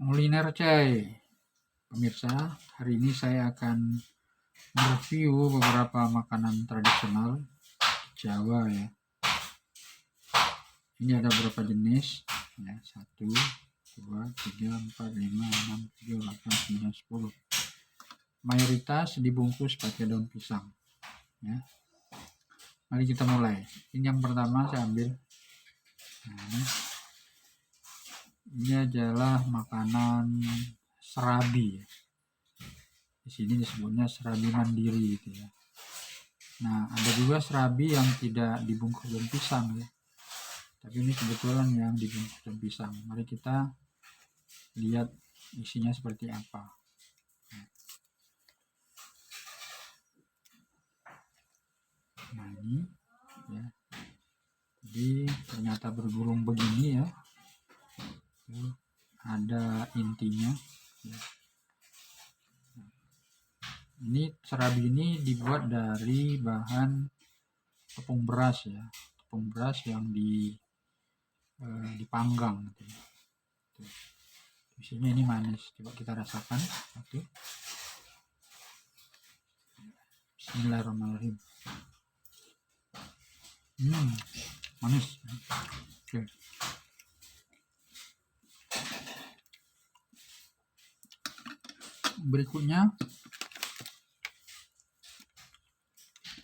Kuliner Cai. Pemirsa, hari ini saya akan mereview beberapa makanan tradisional Jawa ya. Ini ada beberapa jenis ya, 1, 2, 3, 4, 5, 6, 7, 8, 9, 10. Mayoritas dibungkus pakai daun pisang ya. Mari kita mulai. Ini yang pertama saya ambil. Nah, ini adalah makanan serabi. Di sini disebutnya serabi mandiri gitu ya. Nah, ada juga serabi yang tidak dibungkus daun pisang ya. Tapi ini kebetulan yang dibungkus daun pisang. Mari kita lihat isinya seperti apa. Nah, ini ya. Jadi ternyata bergulung begini ya. Ada intinya ya. Ini serabi ini dibuat dari bahan tepung beras ya, tepung beras yang dipanggang gitu ya. Isinya ini manis, coba kita rasakan. Oke. Bismillahirrahmanirrahim. Manis. Oke. Berikutnya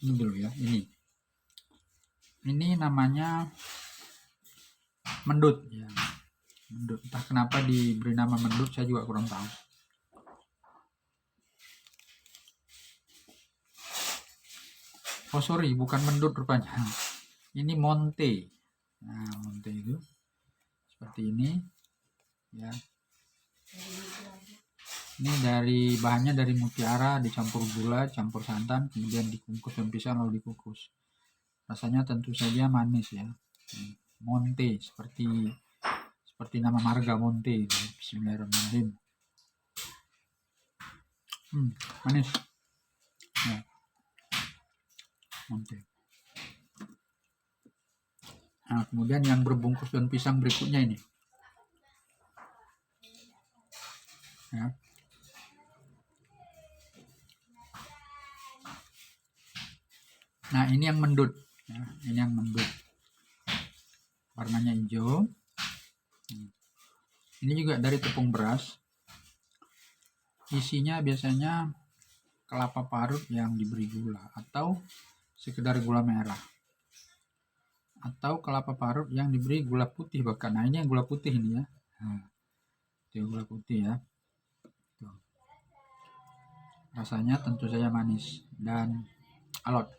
ini dulu ya, ini namanya mendut ya. Mendut, entah kenapa diberi nama mendut, saya juga kurang tahu. Oh sorry, bukan mendut rupanya, ini monte. Nah, monte itu seperti ini ya. Ini bahannya dari mutiara, dicampur gula, campur santan, kemudian dikukus daun pisang lalu dikukus. Rasanya tentu saja manis ya. Monte seperti nama marga Monte. Bismillahirrahmanirrahim. Manis. Ya. Monte. Nah, kemudian yang berbungkus daun pisang berikutnya ini. Ya. Nah, ini yang mendut. Ya, ini yang mendut. Warnanya hijau. Ini juga dari tepung beras. Isinya biasanya kelapa parut yang diberi gula atau sekedar gula merah. Atau kelapa parut yang diberi gula putih bahkan. Nah, ini yang gula putih ini ya. Nah, itu gula putih ya. Tuh. Rasanya tentu saja manis dan alot.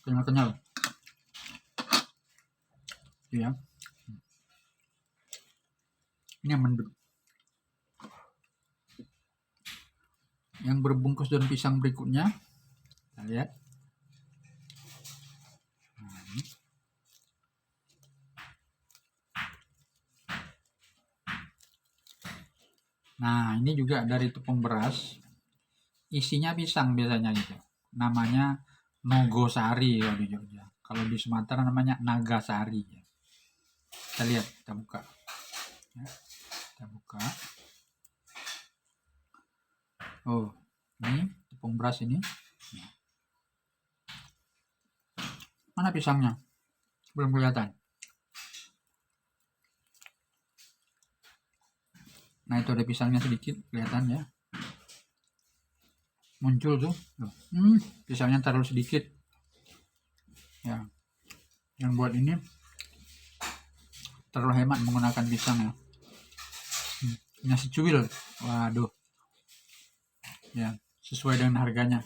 Kenyal-kenyal. Ya. Ini yang mendut. Yang berbungkus daun pisang berikutnya, kita lihat. Nah, ini juga dari tepung beras. Isinya pisang biasanya gitu. Namanya Nogosari kalau di Jogja. Kalau di Sumatera namanya Nagasari. Kita lihat, kita buka. Ya, kita buka. Oh, ini tepung beras ini. Mana pisangnya? Belum kelihatan. Nah, itu ada pisangnya sedikit, kelihatan ya. Muncul tuh. Pisangnya terlalu sedikit. Ya. Yang buat ini terlalu hemat menggunakan pisang ya. Hanya secuil. Waduh. Ya, sesuai dengan harganya.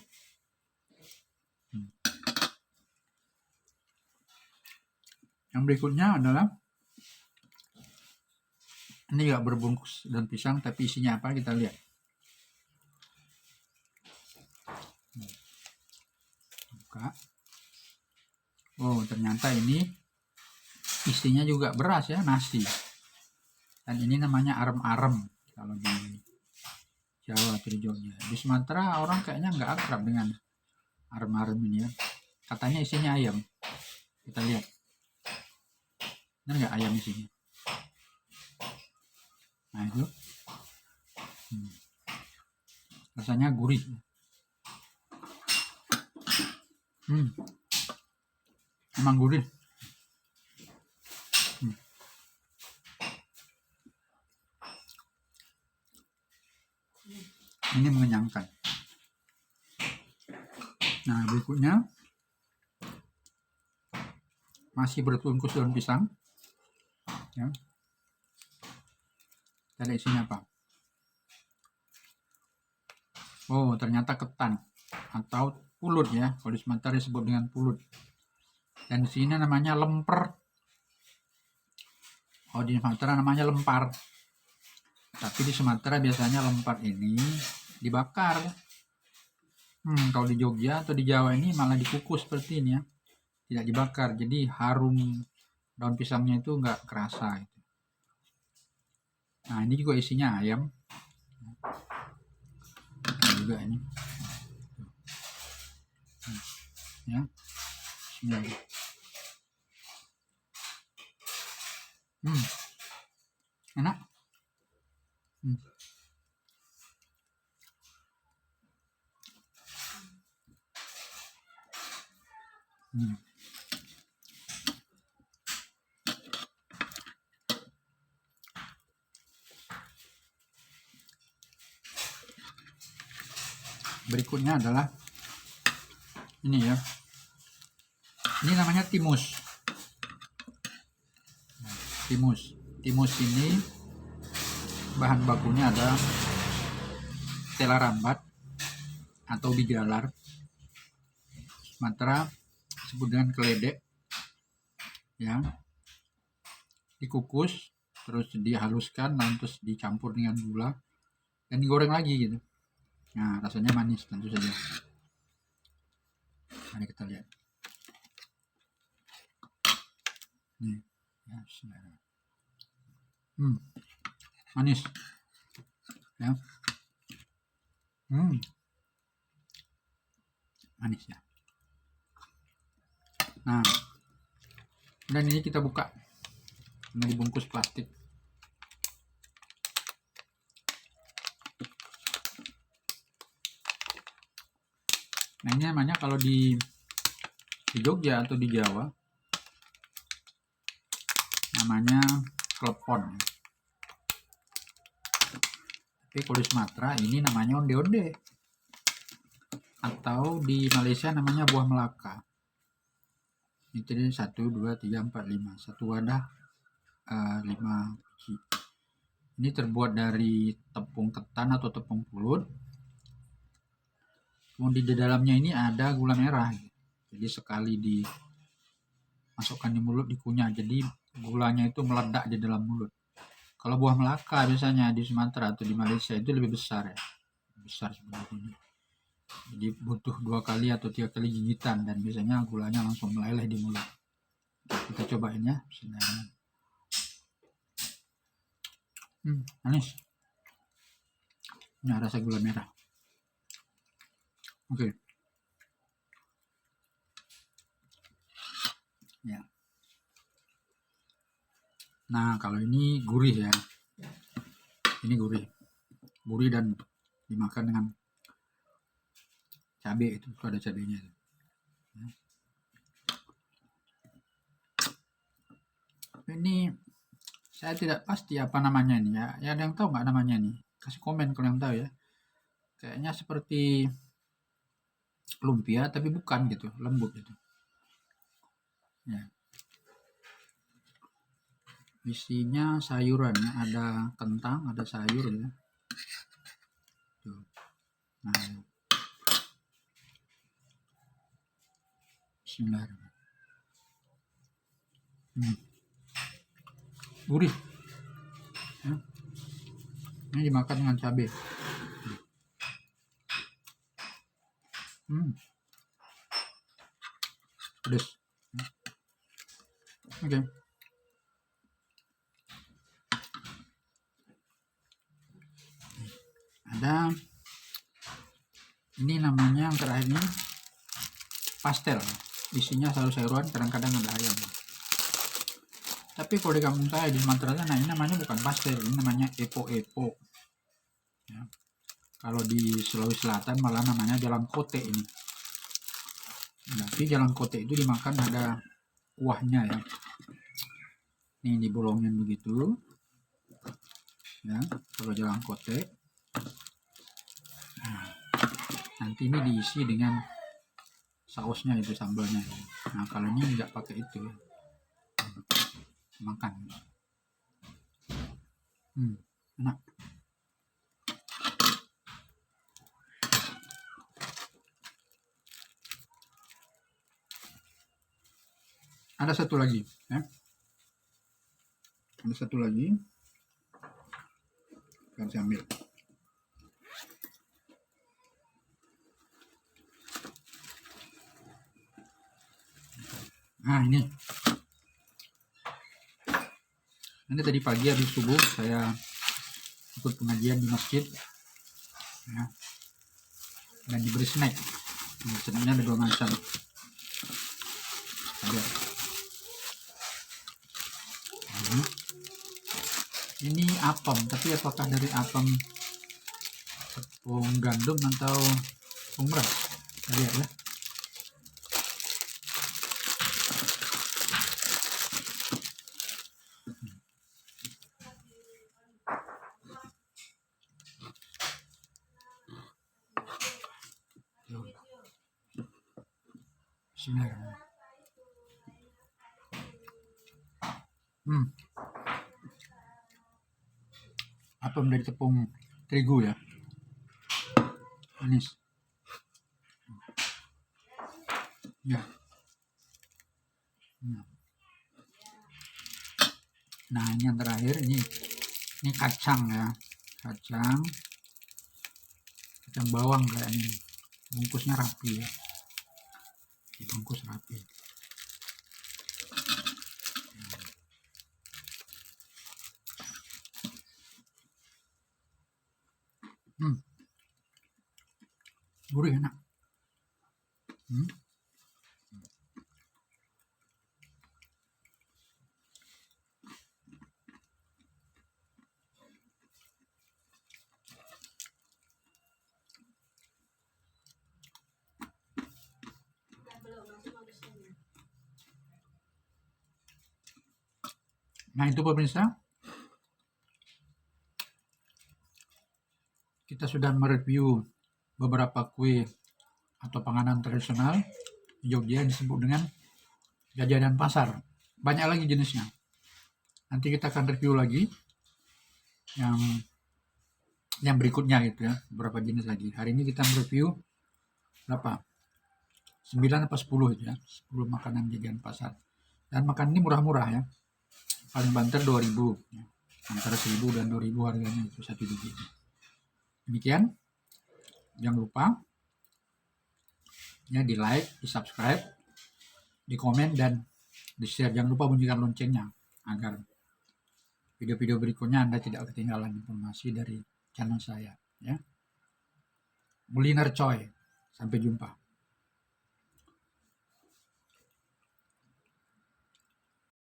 Yang berikutnya adalah ini nggak berbungkus daun pisang, tapi isinya apa kita lihat. Buka. Oh, ternyata ini isinya juga beras ya, nasi. Dan ini namanya arem-arem kalau di Jawa atau di Jogja. Di Sumatera orang kayaknya nggak akrab dengan arem-arem ini ya. Katanya isinya ayam. Kita lihat. Benar nggak ayam isinya? Nah itu rasanya gurih. Emang gurih. Ini mengenyangkan. Nah berikutnya masih berbungkus daun pisang ya. Ada isinya apa? Oh ternyata ketan atau pulut ya, kalau di Sumatera disebut dengan pulut, dan di sini namanya lemper. Oh di Sumatera namanya lempar, tapi di Sumatera biasanya lempar ini dibakar. Kalau di Jogja atau di Jawa ini malah dikukus seperti ini ya, tidak dibakar, jadi harum daun pisangnya itu nggak kerasa gitu. Nah ini juga isinya ayam juga ini ya. Enak. Berikutnya adalah ini ya, ini namanya timus. Timus ini bahan bakunya ada tela rambat atau bijalar, Sumatera disebut dengan keledek ya, dikukus terus dihaluskan lalu terus dicampur dengan gula dan digoreng lagi gitu. Nah rasanya manis tentu saja. Mari kita lihat nih ya, manis ya, manis ya. Nah dan ini kita buka, ini dibungkus plastik. Nah ini namanya kalau di Jogja atau di Jawa namanya klepon. Tapi kalau di Sumatera ini namanya onde-onde, atau di Malaysia namanya buah melaka. Itu 1, 2, 3, 4, 5, satu wadah 5 biji. Ini terbuat dari tepung ketan atau tepung pulut. Kemudian di dalamnya ini ada gula merah, jadi sekali dimasukkan di mulut dikunyah, jadi gulanya itu meledak di dalam mulut. Kalau buah melaka biasanya di Sumatera atau di Malaysia itu lebih besar ya, besar seperti ini. Jadi butuh 2 kali atau 3 kali gigitan dan biasanya gulanya langsung meleleh di mulut. Kita cobain ya. Manis. Ini rasa gula merah. Oke. Ya. Nah kalau ini gurih ya. Ini gurih dan dimakan dengan cabai, itu ada cabainya. Ini saya tidak pasti apa namanya ini ya. Ya ada yang tahu nggak namanya nih? Kasih komen kalau yang tahu ya. Kayaknya seperti lumpia tapi bukan gitu, lembut gitu. Ya. Isinya sayuran ya, ada kentang, ada sayur ya. Tuh. Nah, bismillahirrahmanirrahim. Gurih ya. Ini dimakan dengan cabai. Pedas. Oke. Ada ini namanya yang terakhir ini pastel, isinya sayur-sayuran, kadang-kadang ada ayam. Tapi kalau di kampung saya di Sumatera sana ini namanya bukan pastel, ini namanya epok-epok. Ya. Kalau di Sulawesi Selatan malah namanya jalang kote ini. Tapi jalang kote itu dimakan ada kuahnya ya. Ini dibolongin begitu. Ya, kalau jalang kote. Nah, nanti ini diisi dengan sausnya itu sambalnya. Nah, kalau ini nggak pakai itu ya. Makan. Enak. Ada satu lagi ya. Ada satu lagi. Akan saya ambil. Nah, ini tadi pagi habis subuh saya ikut pengajian di masjid ya. Dan diberi snack. Snacknya ada 2 macam. Ada. Ini apem, tapi apakah dari apem tepung gandum atau tepung beras? Kita lihat ya. Bismillahirrahmanirrahim. Apem dari tepung terigu ya. Manis. Ya. Nah, ini yang terakhir ini kacang ya. Kacang bawang kayak ini. Bungkusnya rapi ya. Dibungkus rapi. Gurih enak. Nah, itu pemirsa, kita sudah mereview beberapa kue atau panganan tradisional di Jogja yang disebut dengan jajanan pasar. Banyak lagi jenisnya. Nanti kita akan review lagi yang berikutnya gitu ya, beberapa jenis lagi. Hari ini kita mereview berapa? 9 atau 10 itu ya, 10 makanan jajanan pasar. Dan makan ini murah-murah ya. Paling banter 2.000 ya. Antara 1.000 dan 2.000 harganya itu satu biji. Demikian. Jangan lupa ya di like, di subscribe, di komen, dan di share. Jangan lupa bunyikan loncengnya agar video-video berikutnya Anda tidak ketinggalan informasi dari channel saya ya. Muliner Coy. Sampai jumpa.